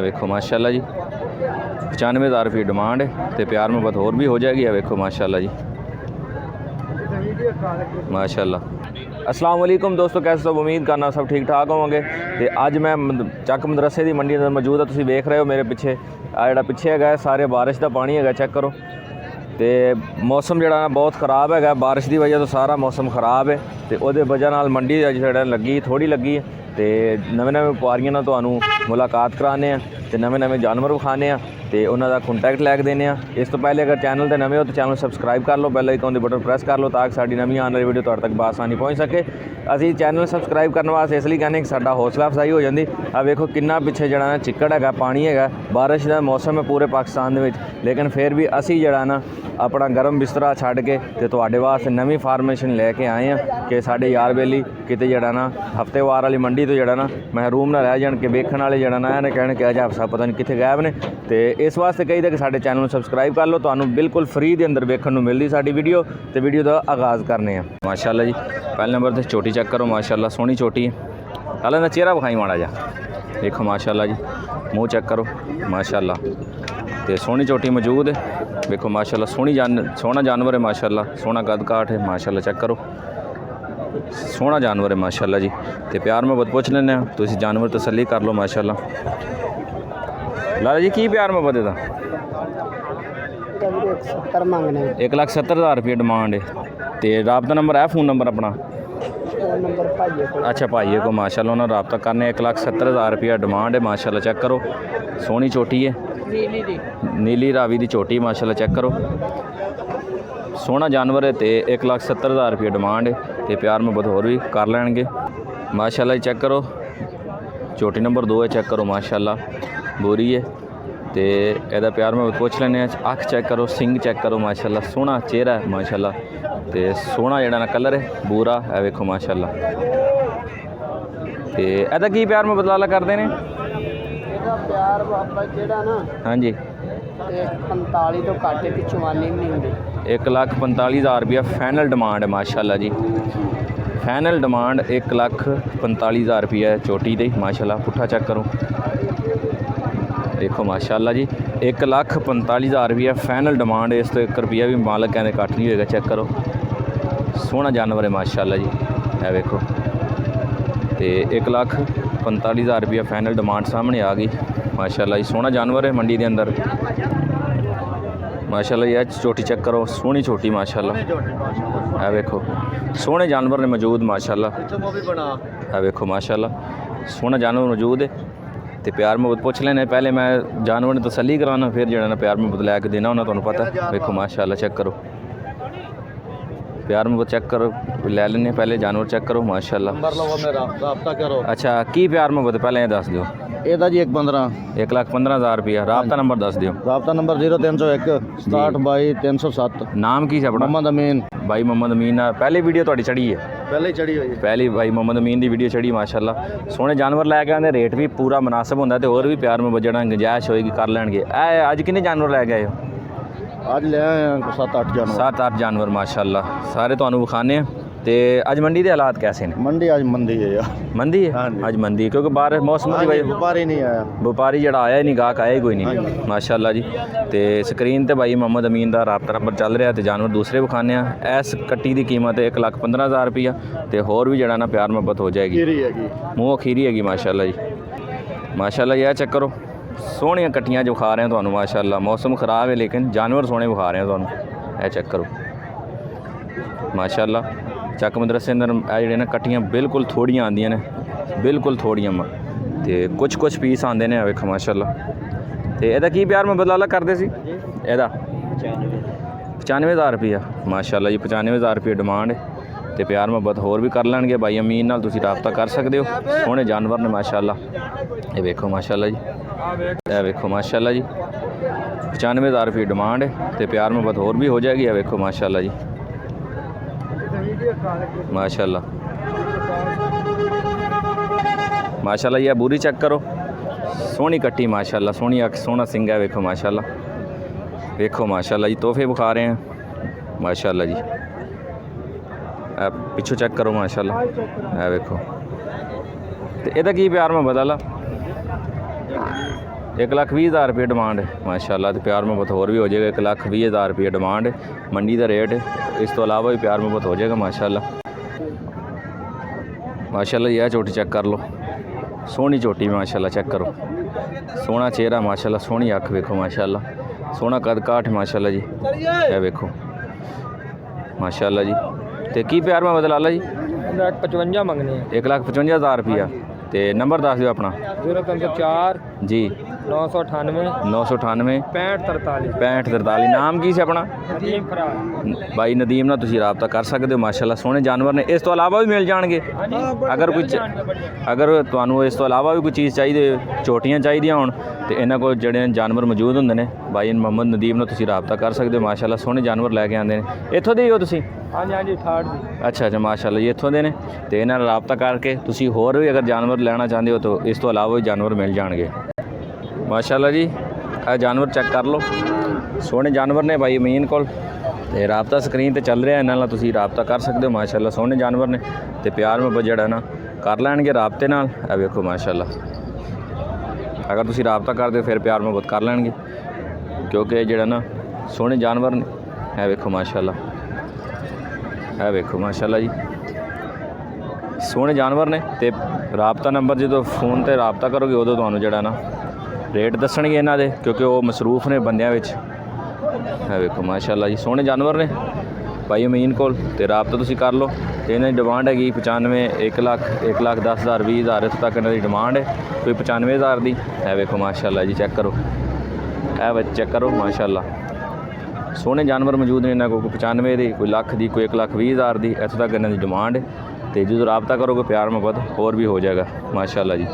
वेखो माशाल्लाह जी 95,000 रुपये डिमांड है तो प्यार मोहब्बत होर भी हो जाएगी। वेखो माशाल्लाह जी माशाल्लाह। अस्सलाम वालेकुम दोस्तों, कैसे सब? उम्मीद करना सब ठीक ठाक होंगे। तो अज मैं चक मदरसे की मंडी अंदर मौजूद है। तुम देख रहे हो मेरे पिछे आ जो पिछे है सारे बारिश का पानी है, चेक करो। तो मौसम जोड़ा ना बहुत ख़राब है, बारिश की वजह तो सारा मौसम ख़राब है। तो वो वजह नाल मंडी जो लगी थोड़ी लगी है। तो नवे नवे व्यापारियों नाल तुहानू मुलाकात कराने तो नवे नवे जानवर विखाने तो उन्होंने कंटैक्ट लैके देने। इस तो पहले अगर चैनल पर नवे हो तो चैनल सबसक्राइब कर लो, बेल आइकन के बटन प्रेस कर लो ताकि साड़ी नवी आने वाली वीडियो तुहाडे तक बआसानी पहुँच सके। असी चैनल सबसक्राइब करने वास्ते इसलिए कहने कि साडा हौसला अफजाई हो जाती। आ वेखो कितना पिछे जड़ा ना चिक्कड़ है, पानी है, बारिश का मौसम है पूरे पाकिस्तान में, लेकिन फिर भी असी जड़ा ना अपना गर्म बिस्तरा छड़ के तो तुहाडे वास्ते नवी फार्मेशन लैके आए हैं कि साडे यार बेली किते जड़ा ना हफ्तेवार वाली मंडी तो जड़ा ना महरूम ना रह जान के वेखण वाले जड़ा ना इन्हें कहने कि अज हफ्सा पता नहीं कितने गायब ने। तो इस वास्ते कही कि साडे चैनल को सबसक्राइब कर लो, तुहानू बिल्कुल फ्री के अंदर वेखण नू मिलदी साडी वीडियो। तो वीडियो का आगाज़ करने हैं। माशाल्लाह जी पहले नंबर तो चोटी चेक करो, माशाल्लाह सोहनी चोटी है। पहले ना चेहरा विखाई माड़ा जा, देखो माशाल्लाह जी मुँह चेक करो माशाल्लाह। तो सोहनी चोटी मौजूद है, देखो माशाल्लाह सोहना जानवर है माशाल्लाह, सोहना कद काठ है माशाल्लाह। चेक करो सोहना जानवर है माशाल्लाह जी। तो प्यार मोहब्बत पुछ लेने तो जानवर तसल्ली कर लो माशाल्लाह। लाला जी की प्यार मोहब्बत है? 1,70,000 रुपये डिमांड है। तो राबता नंबर है फ़ोन नंबर अपना? अच्छा भाइये को माशाल्लाह उन्होंने रबता करने। 1,70,000 रुपया डिमांड है माशाल्लाह। चेक करो सोहनी चोटी है, नीली रावी की चोटी माशाल्लाह। चेक करो सोहना जानवर है। तो 1,70,000 रुपये डिमांड है। तो प्यार मोहब्बत होर भी कर लैणगे माशाल्लाह। चेक करो चोटी नंबर 2 है, चेक करो माशाल्लाह बोरी है। तो यदा प्यार मोहब्बत पुछ लेने। अख चेक करो, सिंग चेक करो माशाल्लाह, सोहना चेहरा है माशाल्लाह। तो सोहना जड़ा ना कलर है बूरा है, वेखो माशाल्लाह। तो यदा की प्यार मोहब्बत लाला करते हैं? प्यार जेड़ा ना हाँ जी 45 तो घट पिछवानी नहीं होंगी। 1,45,000 रुपया फाइनल डिमांड है माशाल्लाह जी। फाइनल डिमांड 1,45,000 रुपया है चोटी दी माशाल्लाह। पुट्ठा चेक करो देखो माशाल्लाह जी 1,45,000 रुपया फाइनल डिमांड है। इस तो 1 रुपया भी मालक कहने घट नहीं होएगा। चेक करो सोहना जानवर है माशाल्लाह जी, है वेखो। तो 1,45,000 रुपया फाइनल डिमांड सामने आ गई माशाल्लाह जी। सोहना जानवर है मंडी के अंदर माशाल्लाह। यह चोटी चेक करो सोहनी चोटी माशाल्लाह, है वेखो सोहने जानवर ने मौजूद माशाल्लाह, है वेखो माशाल्लाह सोहना जानवर मौजूद है। तो प्यार मोहब्बत पुछ लेने। पहले मैं जानवर ने तसल्ली कराना फिर जो प्यार मोहब्बत लैके देना होना, तुहानू पता है। वेखो माशाल्लाह चेक करो प्यार मोहब्बत चेक करो, लै लेने पहले जानवर चेक करो माशाल्लाह। अच्छा की प्यार मोहब्बत पहले ये दस दो? ਇਹਦਾ ਜੀ 1,15 1,15,000 रुपया। राबता नंबर दस दियो। राबता नंबर 0301 67 22 307। नाम की है अपना? मोहम्मद अमीन। भाई मोहम्मद अमीन। पहली वीडियो थोड़ी चढ़ी है? पहले ही चढ़ी हुई है। पहली भाई मोहम्मद अमीन की वीडियो चढ़ी माशाल्लाह। सोहने जानवर लैके आते, रेट भी पूरा मुनासिब होंगे। तो होर भी प्यार में जड़ा गुंजाइश होएगी कर लैणगे। अज किन्ने जानवर लैके आए हो? आज ले आए हैं 7-8 जानवर। 7-8 जानवर माशाल्लाह सारे तुहानू विखाने। तो अज मंडी के हालात कैसे हैं? मंडी आज मंदी है यार। मंदी है अज मंदी है क्योंकि बाहर मौसम की वजह व्यापारी नहीं आया, व्यापारी जड़ा आया ही नहीं, गाहक आया ही कोई नहीं माशाल्लाह जी। तो स्क्रीन पर भाई मोहम्मद अमीन का राबता नंबर चल रहा है। तो जानवर दूसरे विखाने। इस कट्टी की कीमत 1,15,000 रुपया। तो होर भी जड़ा ना प्यार मोहब्बत हो जाएगी। मूँह अखीरी हैगी माशाल्लाह जी माशाल्लाह। यह चेक करो सोहनियां कट्टियां जो विखा रहे हैं तुहानू माशाल्लाह। मौसम ख़राब है लेकिन जानवर सोहने विखा रहे हैं तुहानू। यह चेक करो माशाल्लाह। चक मदरसे अंदर जो ना कट्टियां बिल्कुल थोड़ियां आंदियां ने, बिल्कुल थोड़ियां। तो कुछ पीस आते हैं वेखो माशाल्लाह। तो यदा की प्यार मोहब्बत लाला करते सी? यदा 95,000 रुपया माशाल्लाह जी। 95,000 रुपये डिमांड है। तो प्यार मोहब्बत होर भी कर लैणगे भाई अमीन नाल तुसीं राबता कर सकते हो। सोहने जानवर ने माशाल्लाह। ये वेखो माशाल्लाह जी, यह वेखो माशाल्लाह जी 95,000 रुपये डिमांड है। तो प्यार मोहब्बत होर भी हो जाएगी। यह वेखो माशाल्लाह जी माशाल्लाह माशाल्लाह। यह बूरी चेक करो सोहनी कट्टी माशाल्लाह, सोहनी अख सोहना सिंग है वेखो माशाल्लाह। वेखो माशाल्लाह जी तोहफे बुखा रहे हैं माशाल्लाह जी। पिछू चेक करो माशाल्लाह, है वेखो। तो यदा की प्यार में बदला 1,20,000 रुपये डिमांड है माशाल्लाह। तो प्यार मोहब्बत होर भी हो जाएगा। 1,20,000 रुपये डिमांड है, मंडी का रेट है। इस तो अलावा भी प्यार मोहब्बत हो जाएगा माशाल्लाह। माशाल्लाह यह झोटी चेक कर लो, सोहनी झोटी माशाल्लाह चेक करो। सोहना चेहरा माशाल्लाह, सोहनी अख वेखो माशाल्लाह, सोहना कद काठ माशाल्लाह जी। यह वेखो माशाल्लाह जी। तो की प्यार में बदल लाला जी? 155 मंगने 1,55,000 रुपया। तो नंबर दस दिओ अपना। 034 जी 998 998 6543 6543। नाम की से अपना? नदीम फराज। भाई नदीम नाल तुसीं राबता कर सकते हो माशाल्लाह। सोहने जानवर ने। इस तो अलावा भी मिल जाएंगे अगर अगर तुहानू इस तो अलावा भी कोई चीज़ चाहिए, झोटियाँ चाहिए होण तो इन्हां कोल जिहड़े जानवर मौजूद हुंदे ने, भाई मोहम्मद नदीम नाल तुसीं राबता कर सकते हो माशाल्लाह। सोहने जानवर लैके आंदे ने। इत्थों दे ही हो तुसीं? हाँ जी ठाठ दी। अच्छा माशाल्लाह ये इत्थों दे ने। तो इन्हां नाल राबता करके तुसीं होर भी अगर जानवर लेना चाहते हो तो इस तो अलावा भी जानवर मिल जाएंगे माशाल्लाह जी। आ जानवर चेक कर लो, सोहने जानवर ने भाई अमीन कोल। ते राबता स्क्रीन ते चल रहा, इन्हां नाल तुसीं राबता कर सकते हो माशाल्लाह। सोहने जानवर ने ते प्यार में जिहड़ा ना कर लैणगे राबते नाल। आ वेखो माशाल्लाह, अगर तुसीं राबता करदे हो फिर प्यार में कर लैणगे, क्योंकि जिहड़ा ना सोहने जानवर ने। है वेखो माशाल्लाह, है वेखो माशाल्लाह जी, सोहने जानवर ने। ते राबता नंबर जो फोन ते राबता करोगे उदों तुहानूं जिहड़ा ना रेट दसणगे इन्हां दे, क्योंकि वो मसरूफ ने बंदियां विच। है वेखो माशाल्लाह जी, सोहने जानवर ने भाई अमीन कोल। ते राबता तुसीं कर लो। ते इन्हां दी डिमांड हैगी 95, 1 लाख 10,000 20,000 इत्थों तक इन्हां दी डिमांड है। कोई 95,000 दी। है वेखो माशाल्लाह जी, चेक करो, है चेक करो माशाल्लाह। सोहने जानवर मौजूद ने इन्हां कोल, कोई 95 दी, कोई लाख दी, कोई 1,20,000 दी, इत्थों तक इन्हां दी डिमांड है। तो जो राबता करोगे प्यार मोहब्बत और भी हो जाएगा माशाल्लाह जी।